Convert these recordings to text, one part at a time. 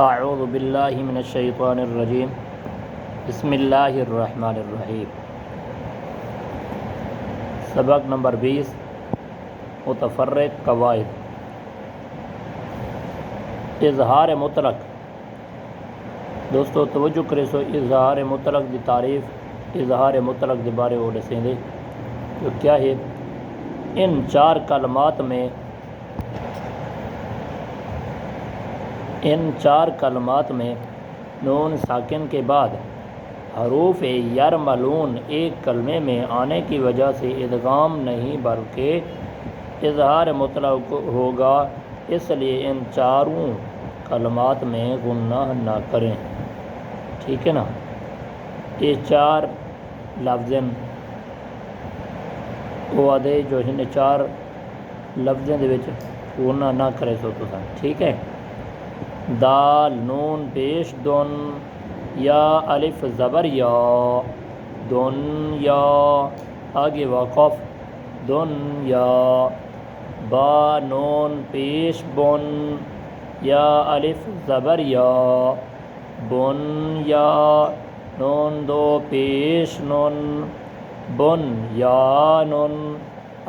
اعوذ باللہ من الشیطان الرجیم بسم اللہ الرحمن الرحیم۔ سبق نمبر 20 متفرق قواعد۔ اظہار مطلق۔ دوستو توجہ کرے سو اظہار مطلق دی تعریف، اظہار مطلق دے بارے وہ دسیں دے تو کیا ہے۔ ان چار کلمات میں نون ساکن کے بعد حروف یرملون ایک کلمے میں آنے کی وجہ سے ادغام نہیں بلکہ اظہار مطلق ہوگا، اس لیے ان چاروں کلمات میں گناہ نہ کریں۔ ٹھیک ہے نا، یہ چار لفظ وہ آدھے جو ان چار لفظوں دے وچ گناہ نہ کرے سو تو ٹھیک ہے۔ دال نون پیش دن، یا الف زبر یا دن یا، آگے وقف دن یا، با نون پیش بن، یا الف زبر یا بن یا، نون دو پیش نن بن یا نن،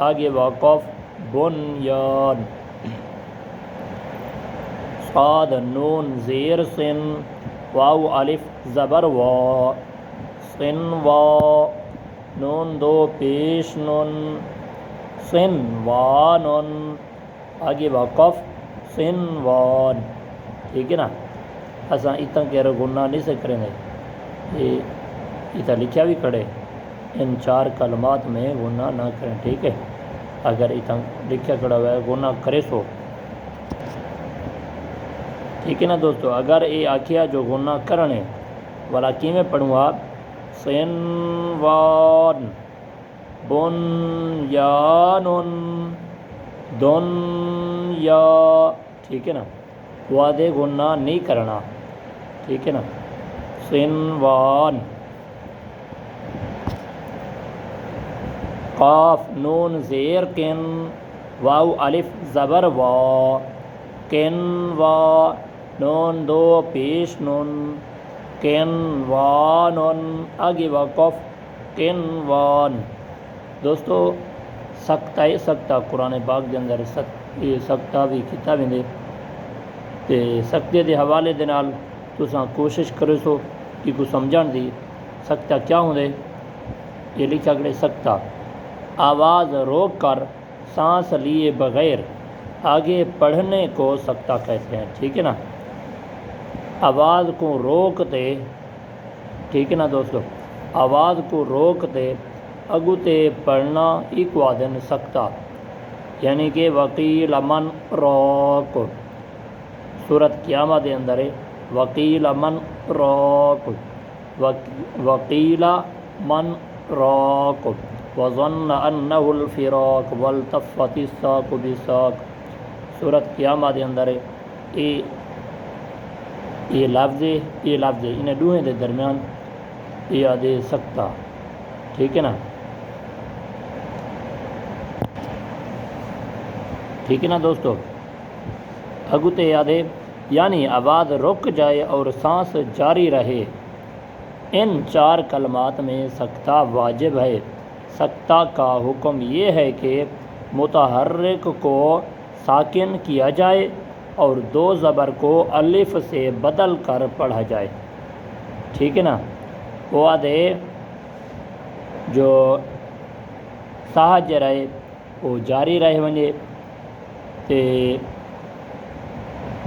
آگے وقف بن یان۔ صاد نون زیر سن، واو الف زبر وا سن وا، نون دو پیش نن سن وانن، آگے وقف سن وان۔ ٹھیک ہے نا، اساں اتنا کہہ رہے گناہ نہیں سے کریں گے، یہ اتنا لکھا بھی کھڑے ان چار کلمات میں گناہ نہ کریں۔ ٹھیک ہے، اگر اتنا لکھا کھڑا ہوا ہے گناہ کرے سو ٹھیک ہے نا دوستو۔ اگر یہ آکھیا جو گناہ کرنے والا کیویں پڑھوں آپ، سن وان بن یانن دن یا، ٹھیک ہے نا، وعدے گناہ نہیں کرنا۔ ٹھیک ہے نا، سنوان۔ قاف نون زیر کن، واو الف زبر وا کن وا، نون دو پیش نن کن وانن، آگے وقف کن وان۔ دوستو سکتہ قرآن پاک دے اندر یہ سکتہ بھی کیتا ویندے تے سکتے دے حوالے دے نال تساں کوشش کرو سو کہ کو سمجھن دی سکتہ کیا ہوندے۔ یہ لکھا گئے سکتہ آواز روک کر سانس لیے بغیر آگے پڑھنے کو سکتہ کہتے ہیں۔ ٹھیک ہے نا، آواز کو روکتے، ٹھیک ہے نا دوستو، آواز کو روکتے اگوتے پڑھنا ایک وادن سکتہ، یعنی کہ وقیل من راک، سورت قیامہ دے اندر ہے وقیل من راک، وقیل من راک وظن انہ الفراق والتفت الساق بالساق، سورت قیامہ دے اندر ہے یہ لفظ انہیں دوہیں دے درمیان یہ آدھے سکتہ۔ ٹھیک ہے نا، ٹھیک ہے نا دوستو، اگوتے یادے یعنی آواز رک جائے اور سانس جاری رہے۔ ان چار کلمات میں سکتہ واجب ہے۔ سکتہ کا حکم یہ ہے کہ متحرک کو ساکن کیا جائے اور دو زبر کو الف سے بدل کر پڑھا جائے۔ ٹھیک ہے نا، وہ آدھے جو ساہج رہے وہ جاری رہے ونجے تے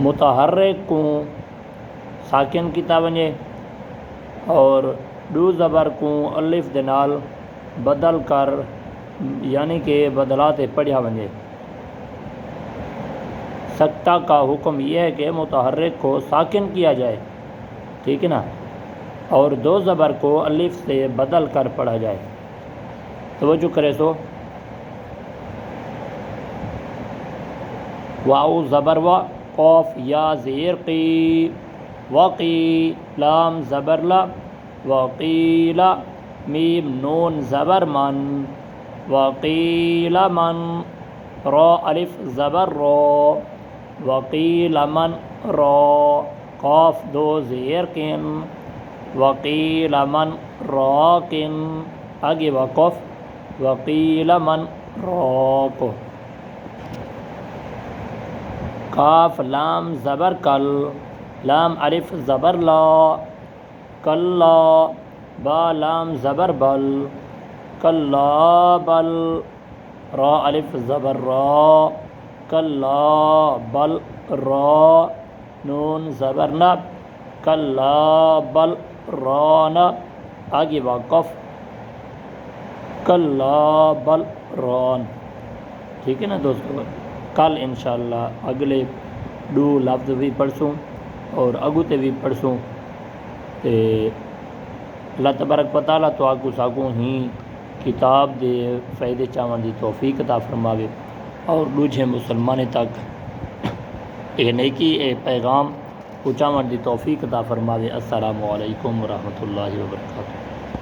متحرک کو ساکن کیتا ونجے اور دو زبر کو الف دے نال بدل کر یعنی کہ بدلاتے پڑھیا ونجے۔ سکتہ کا حکم یہ ہے کہ متحرک کو ساکن کیا جائے، ٹھیک ہے نا، اور دو زبر کو الف سے بدل کر پڑھا جائے۔ توجہ کرے سو، واو زبر وا، قاف یا زیر قی، وقی لام زبر لا، وقیل میم نون زبر من، وقیل من را الف زبر را، وقیل من را، قاف دو زیر کن وقیل من راکن آگے وقف وقیل من راک کاف لام زبر کل لام الف زبر لا کلا با لام زبر بل کلا بل را الف زبر را کلا بل را نون زبر نہ کلا بل ران آگے وقف کلا بل ران. ٹھیک ہے نا دوستو. کل انشاءاللہ اگلے دو لفظ بھی پڑھسوں اور اگو تے بھی پڑھسوں تے اللہ تبارک و تعالیٰ تو آگو ساگوں ہی کتاب دے فائدے چاہاں دی توفیق عطا فرماوے اور دوجھے مسلمانے تک اے نیکی اے پیغام پہنچاون دی توفیق عطا فرماوے. السلام علیکم ورحمۃ اللہ وبرکاتہ.